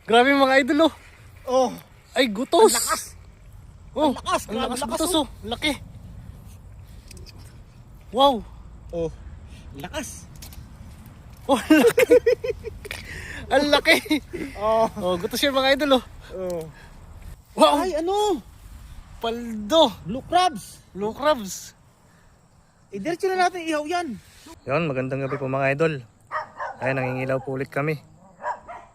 Grabe mga idol oh. Oh, Ay, gutos. ang lakas. Oh, Ang lakas, ang grabe lakas lakas, gutos oh. oh. Laki. Wow. Oh, lakas. Oh, ang laki. Ang laki. Oh, Oh, gutos yan mga idol oh. oh. Wow. Ay, ano? Paldo. Blue crabs. Blue crabs. Diretso na natin ihaw yan. Yon, magandang gabi po mga idol. Ayan, nangingilaw po ulit kami.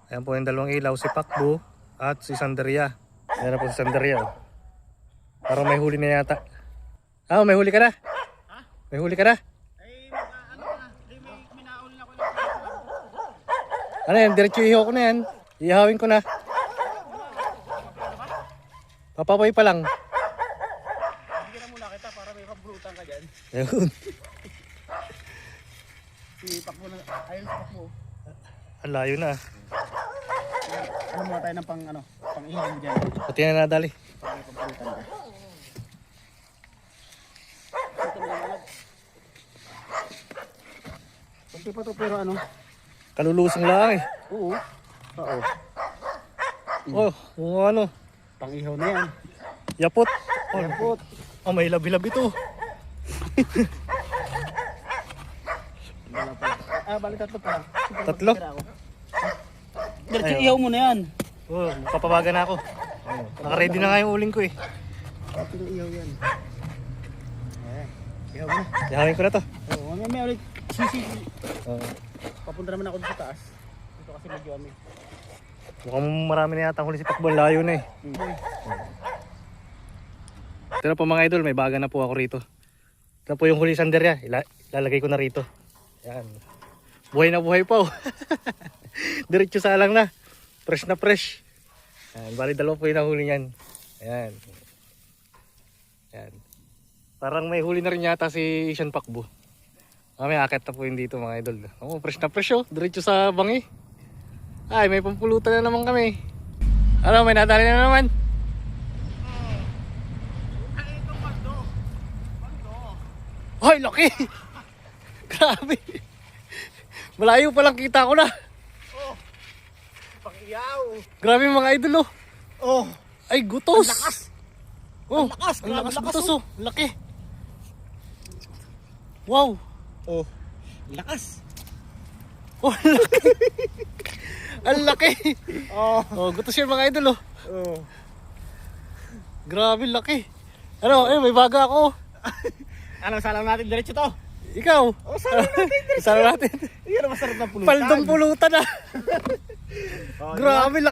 Ayan po yung dalawang ilaw, si Pakbo at si Sandaria. Ayan na po si Sandaria. Oh. Parang may huli na yata. Ah, may huli ka na? May huli ka na? Ay, ano na? May minaul na ko na. Ano yan, diretso ihaw ko na yan. Ihawin ko na. Papapoy pa lang. Bigyan na muna kita para may pabulutan ka dyan. Ayun. Si Pakbo na, ayun si Pakbo. Ang layo na. Ano muna tayo ng pang ihaw mo dyan. Pati na nadali. Para may pabulutan ka. Kunti pa to pero ano? Kalulusong lang eh. Oo. Oo. Oh, kung ano. Pang ihaw na yan. Yapot. Oh, Yapot. oh may labi-labi to. Wala pa. Bali tatlo pa lang. Tatlo? Diretso Ayun. ihaw mo na yan. Oh, papabaga na ako. Naka-ready na nga yung uling ko eh. Pati ng ihaw yan. Ayan. Ihaw mo na. Ihawin ko na to. Oo, may ulit. Sisi. Oh. Papunta naman ako dito sa taas. Dito kasi medyo ano. Mukhang marami na yata huli si Pakbo. Layo na eh. Pero po mga idol, may baga na po ako rito. Ito po yung huli Sandaria. Ilalagay ko na rito. Yan. Buhay na buhay pa oh. Diretso sa alang na. Fresh na fresh. Yan. Bali dalawa po yung nahuli niyan. Ayan. Yan. Parang may huli na rin yata si Ishan Pakbo. May akit na po yun dito mga idol. Oh, fresh na fresh oh. Diretso sa bangi. Ay, may pampulutan na naman kami. Ano, may nadali na naman. Ay, laki! Grabe! Malayo palang kita ko na. Oh. Pang ihaw. Grabe mga idol oh. Oh. Ay, gutos! Ang lakas. Oh, Ang lakas, ang grabe lakas lakas, gutos oh. oh. Laki. Wow! Oh. Lakas. Oh, ang laki! Ang laki! Oh. Oh, gutos yan mga idol oh. Oh. Grabe, laki. Ano, may baga ako. Ano, salam natin diretso to. Ikaw. Oh, salam natin diretso. Salam natin. Yan ang masarap na pulutan. Paldong pulutan ah. Oh, Grabe,